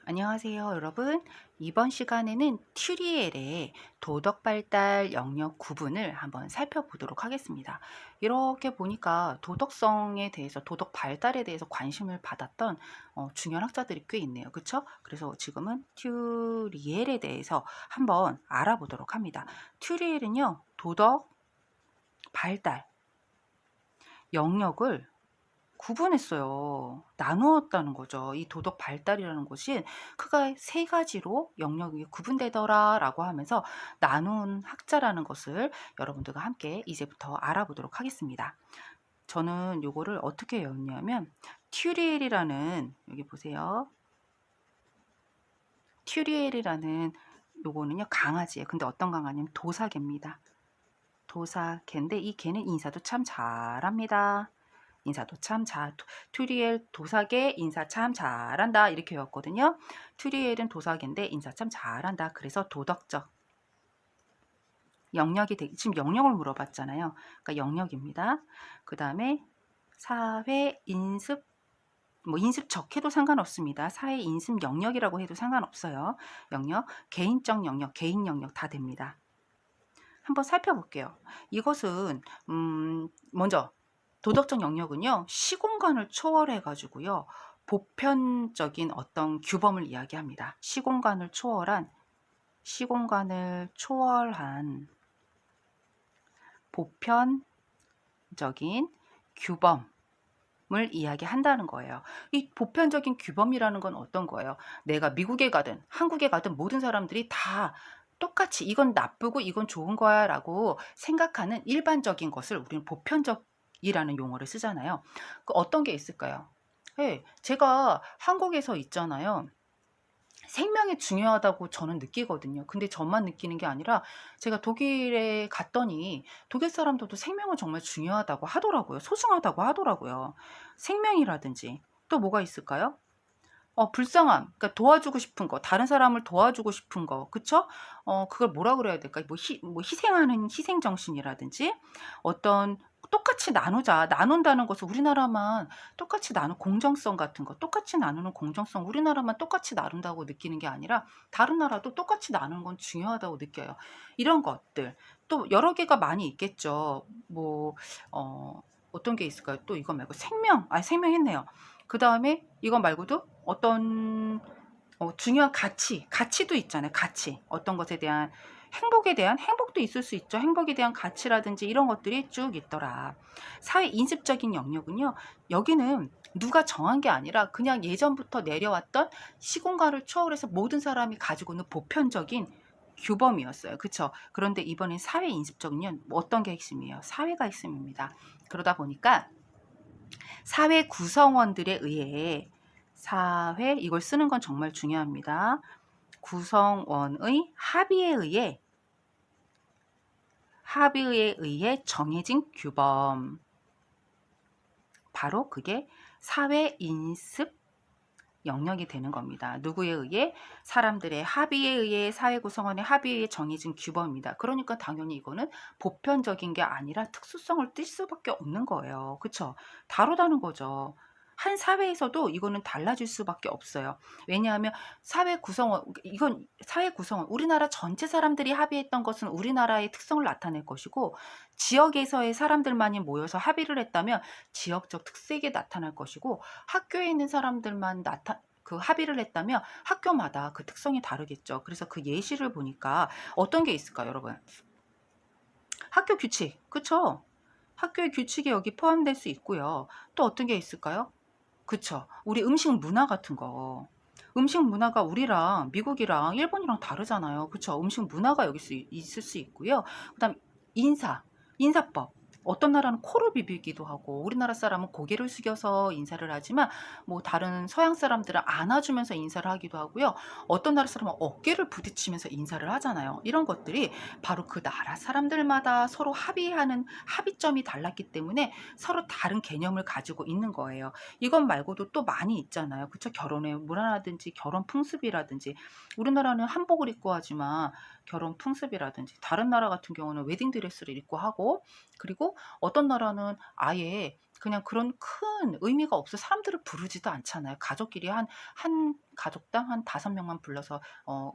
안녕하세요, 여러분. 이번 시간에는 튜리엘의 도덕 발달 영역 구분을 한번 살펴보도록 하겠습니다. 이렇게 보니까 도덕성에 대해서, 도덕 발달에 대해서 관심을 받았던 중요한 학자들이 꽤 있네요. 그쵸? 그래서 지금은 튜리엘에 대해서 한번 알아보도록 합니다. 튜리엘은요, 도덕 발달 영역을 구분했어요. 나누었다는 거죠. 이 도덕 발달이라는 것이 크게 세 가지로 영역이 구분되더라라고 하면서 나눈 학자라는 것을 여러분들과 함께 이제부터 알아보도록 하겠습니다. 저는 요거를 어떻게 외웠냐면 튜리엘이라는, 여기 보세요. 튜리엘이라는 요거는요, 강아지예요. 근데 어떤 강아지냐면 도사개입니다. 도사개인데 이 개는 인사도 참 잘합니다. 인사도 참 튜리엘 도사계 인사 참 잘한다 이렇게 외웠거든요. 튜리엘은 도사계인데 인사 참 잘한다. 그래서 도덕적 영역이 지금 영역을 물어봤잖아요. 그러니까 영역입니다. 그 다음에 사회 인습, 뭐 인습적 해도 상관없습니다. 사회 인습 영역이라고 해도 상관없어요. 영역, 개인적 영역, 개인 영역 다 됩니다. 한번 살펴볼게요. 이것은 먼저 도덕적 영역은요, 시공간을 초월해 가지고요, 보편적인 어떤 규범을 이야기합니다. 시공간을 초월한 보편적인 규범을 이야기한다는 거예요. 이 보편적인 규범이라는 건 어떤 거예요? 내가 미국에 가든 한국에 가든 모든 사람들이 다 똑같이 이건 나쁘고 이건 좋은 거야 라고 생각하는 일반적인 것을 우리는 보편적이라는 용어를 쓰잖아요. 그 어떤 게 있을까요? 네, 제가 한국에서 있잖아요. 생명이 중요하다고 저는 느끼거든요. 근데 저만 느끼는 게 아니라 제가 독일에 갔더니 독일 사람들도 생명은 정말 중요하다고 하더라고요. 소중하다고 하더라고요. 생명이라든지 또 뭐가 있을까요? 불쌍함, 그러니까 도와주고 싶은 거, 다른 사람을 도와주고 싶은 거, 그쵸? 그걸 뭐라 그래야 될까요? 뭐 희생하는 희생정신이라든지, 어떤, 똑같이 나누자. 나눈다는 것은 우리나라만 똑같이 공정성 같은 거, 똑같이 나누는 공정성, 우리나라만 똑같이 나눈다고 느끼는 게 아니라, 다른 나라도 똑같이 나누는 건 중요하다고 느껴요. 이런 것들. 또 여러 개가 많이 있겠죠. 뭐, 어떤 게 있을까요? 또 이거 말고 생명 했네요. 그 다음에 이거 말고도 어떤 중요한 가치도 있잖아요. 가치. 어떤 것에 대한 행복에 대한 행복도 있을 수 있죠. 행복에 대한 가치라든지 이런 것들이 쭉 있더라. 사회 인습적인 영역은요. 여기는 누가 정한 게 아니라 그냥 예전부터 내려왔던 시공간을 초월해서 모든 사람이 가지고 있는 보편적인 규범이었어요. 그쵸? 그런데 이번엔 사회 인습적은요. 어떤 게 핵심이에요? 사회가 핵심입니다. 그러다 보니까 사회 구성원들에 의해 이걸 쓰는 건 정말 중요합니다. 구성원의 합의에 의해 정해진 규범. 바로 그게 사회 인습 영역이 되는 겁니다. 누구에 의해? 사람들의 합의에 의해, 사회 구성원의 합의에 의해 정해진 규범입니다. 그러니까 당연히 이거는 보편적인 게 아니라 특수성을 띌 수밖에 없는 거예요. 그쵸? 다르다는 거죠. 한 사회에서도 이거는 달라질 수밖에 없어요. 왜냐하면 이건 사회 구성원, 우리나라 전체 사람들이 합의했던 것은 우리나라의 특성을 나타낼 것이고, 지역에서의 사람들만이 모여서 합의를 했다면 지역적 특색이 나타날 것이고, 학교에 있는 사람들만 합의를 했다면 학교마다 그 특성이 다르겠죠. 그래서 그 예시를 보니까 어떤 게 있을까요, 여러분? 학교 규칙, 그쵸? 학교의 규칙이 여기 포함될 수 있고요. 또 어떤 게 있을까요? 그쵸. 우리 음식 문화 같은 거. 음식 문화가 우리랑 미국이랑 일본이랑 다르잖아요. 그쵸. 음식 문화가 여기 있을 수 있고요. 그 다음 인사법. 어떤 나라는 코를 비비기도 하고 우리나라 사람은 고개를 숙여서 인사를 하지만 뭐 다른 서양 사람들은 안아주면서 인사를 하기도 하고요. 어떤 나라 사람은 어깨를 부딪히면서 인사를 하잖아요. 이런 것들이 바로 그 나라 사람들마다 서로 합의하는 합의점이 달랐기 때문에 서로 다른 개념을 가지고 있는 거예요. 이것 말고도 또 많이 있잖아요. 그쵸? 결혼의 문화라든지 결혼 풍습이라든지 우리나라는 한복을 입고 하지만 결혼 풍습이라든지 다른 나라 같은 경우는 웨딩드레스를 입고 하고 그리고 어떤 나라는 아예 그냥 그런 큰 의미가 없어 사람들을 부르지도 않잖아요. 가족끼리 한 가족당 한 5명만 불러서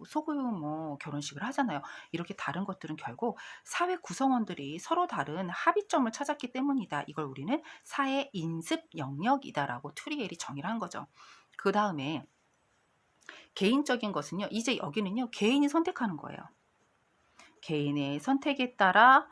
소규모 결혼식을 하잖아요. 이렇게 다른 것들은 결국 사회 구성원들이 서로 다른 합의점을 찾았기 때문이다. 이걸 우리는 사회 인습 영역이다라고 투리엘이 정의를 한 거죠. 그다음에 개인적인 것은요. 이제 여기는요. 개인이 선택하는 거예요. 개인의 선택에 따라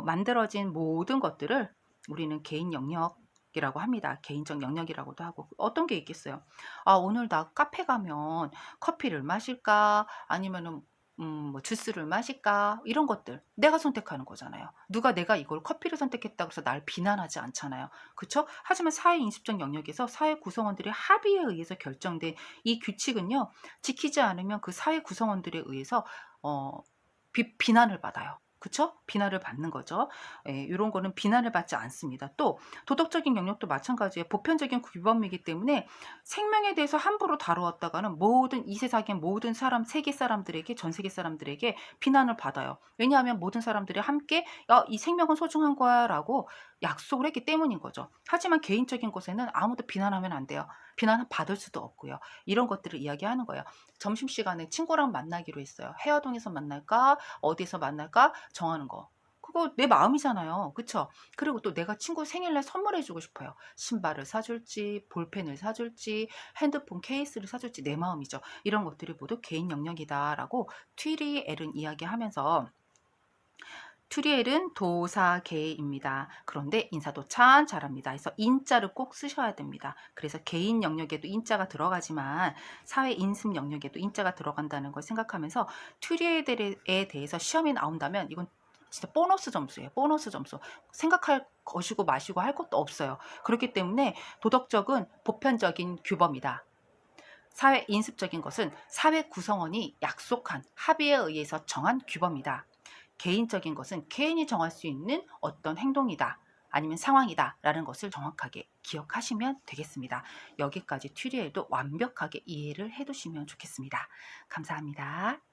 만들어진 모든 것들을 우리는 개인 영역이라고 합니다. 개인적 영역이라고도 하고. 어떤 게 있겠어요? 아, 오늘 나 카페 가면 커피를 마실까? 아니면은 뭐 주스를 마실까? 이런 것들 내가 선택하는 거잖아요. 누가 내가 이걸 커피를 선택했다고 해서 날 비난하지 않잖아요. 그쵸? 하지만 사회 인식적 영역에서 사회 구성원들의 합의에 의해서 결정된 이 규칙은요. 지키지 않으면 그 사회 구성원들에 의해서 어 비난을 받아요. 그쵸? 비난을 받는 거죠. 예, 요런 거는 비난을 받지 않습니다. 또 도덕적인 영역도 마찬가지예요. 보편적인 규범이기 때문에 생명에 대해서 함부로 다루었다가는 모든 이 세상의 모든 사람, 세계 사람들에게, 전 세계 사람들에게 비난을 받아요. 왜냐하면 모든 사람들이 함께 "야, 이 생명은 소중한 거야."라고 약속을 했기 때문인 거죠. 하지만 개인적인 것에는 아무도 비난하면 안 돼요. 비난을 받을 수도 없고요. 이런 것들을 이야기하는 거예요. 점심시간에 친구랑 만나기로 했어요. 해화동에서 만날까? 어디서 만날까? 정하는 거. 그거 내 마음이잖아요. 그쵸? 그리고 또 내가 친구 생일날 선물해 주고 싶어요. 신발을 사줄지, 볼펜을 사줄지, 핸드폰 케이스를 사줄지 내 마음이죠. 이런 것들이 모두 개인 영역이다라고 튀리 엘은 이야기하면서 튜리엘은 도사계입니다. 그런데 인사도 참 잘합니다. 그래서 인자를 꼭 쓰셔야 됩니다. 그래서 개인 영역에도 인자가 들어가지만 사회 인습 영역에도 인자가 들어간다는 걸 생각하면서 튜리엘에 대해서 시험이 나온다면 이건 진짜 보너스 점수예요. 보너스 점수. 생각할 것이고 마시고 할 것도 없어요. 그렇기 때문에 도덕적은 보편적인 규범이다. 사회 인습적인 것은 사회 구성원이 약속한 합의에 의해서 정한 규범이다. 개인적인 것은 개인이 정할 수 있는 어떤 행동이다. 아니면 상황이다. 라는 것을 정확하게 기억하시면 되겠습니다. 여기까지 튜리엘도 완벽하게 이해를 해 두시면 좋겠습니다. 감사합니다.